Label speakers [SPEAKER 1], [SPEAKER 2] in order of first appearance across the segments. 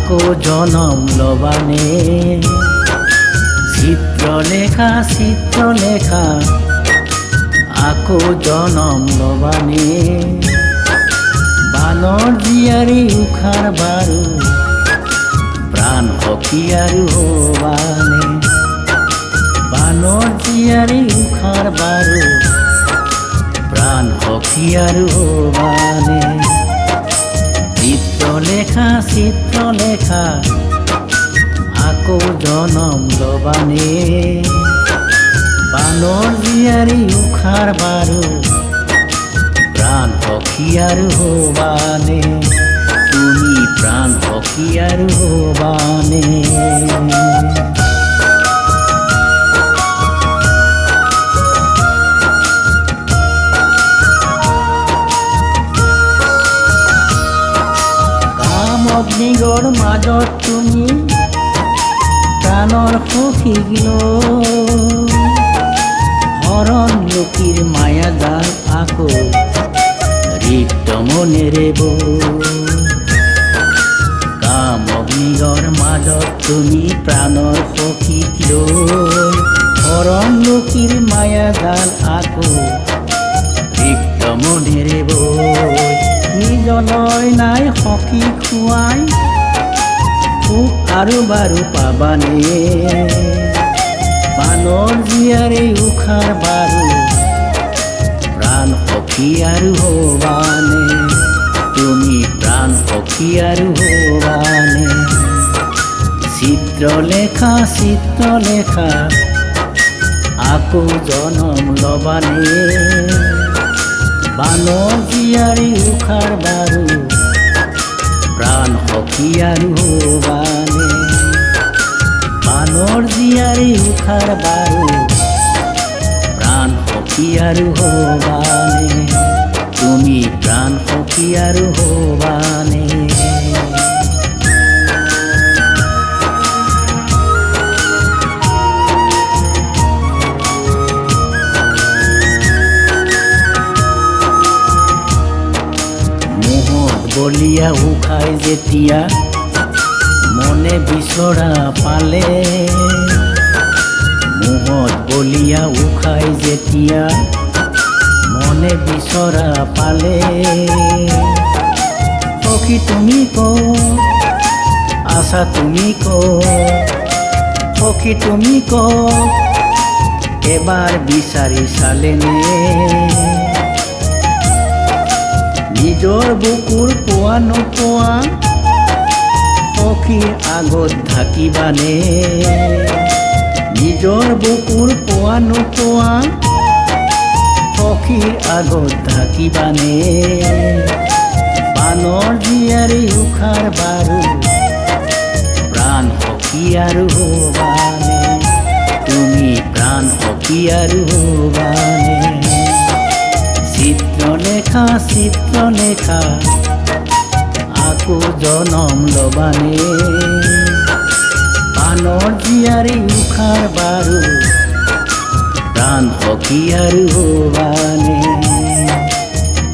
[SPEAKER 1] আকৌ জনম লবানে চিত্ৰলেখা আকৌ জনম লবানে বানৰ জীয়াৰী উখাৰ বাৰু প্ৰাণ সখী আৰু হবানে বানৰ জীয়াৰী উখাৰ বাৰু প্ৰাণ সখী আৰু হবানে চিত্ৰলেখা আকৌ জনম লবানে বানৰ জীয়াৰী উখাৰ বাৰু প্ৰাণ সখী আৰু হবানে তুমি প্ৰাণ সখী আৰু হবানে অগ্নিগড় মাজত তুমি প্ৰাণৰ সখীক লৈ হৰণ লোকীৰ মায়াজাল আকৌ ৰিক্ত মনেৰে কাম অগ্নিগড় মাজত তুমি প্ৰাণৰ সখীক লৈ হৰণ লোকীৰ মায়াজাল আকৌ ৰিক্ত মনেৰে নিজলৈ নাই সখী খুৱাই সুখ আৰু বাৰু পাবানে বানৰ জীয়াৰী উখাৰ বাৰু প্ৰাণ সখী আৰু হবানে তুমি প্ৰাণ সখী আৰু হবানে চিত্ৰলেখা আকৌ জনম লবানে বানৰ জীয়াৰী উখাৰ বাৰু প্ৰাণ সখী আৰু হবানে বানৰ জীয়াৰী উখাৰ বাৰু প্ৰাণ সখী আৰু হবানে তুমি প্ৰাণ সখী আৰু হবানে বলিয়া উখাই যেতিয়া মনে বিচৰা পালে মোহত বলিয়া উখাই যেতিয়া মনে বিচৰা পালে সখী তুমি ক'ত আছা তুমি ক'ত সখী তুমি ক'ত এবাৰ বিচাৰি চালেনে নিজৰ বুকুৰ পোৱা নোপোৱা সখীৰ আগত থাকিবানে নিজৰ বুকুৰ পোৱা নোপোৱা সখীৰ আগত থাকিবানে বানৰ জীয়াৰী উখাৰ বাৰু প্ৰাণ সখী আৰু হবানে তুমি প্ৰাণ সখী আৰু হবানে চিত্ৰলেখা আকৌ জনম লবানে বানৰ জীয়াৰী উখাৰ বাৰু প্ৰাণ সখী আৰু হবানে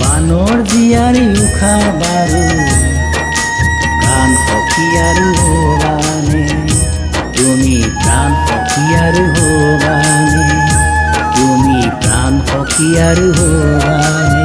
[SPEAKER 1] বানৰ জীয়াৰী উখাৰ বাৰু প্ৰাণ সখী আৰু হবানে তুমি প্ৰাণ সখী আৰু হবানে তুমি প্ৰাণ সখী আৰু হবানে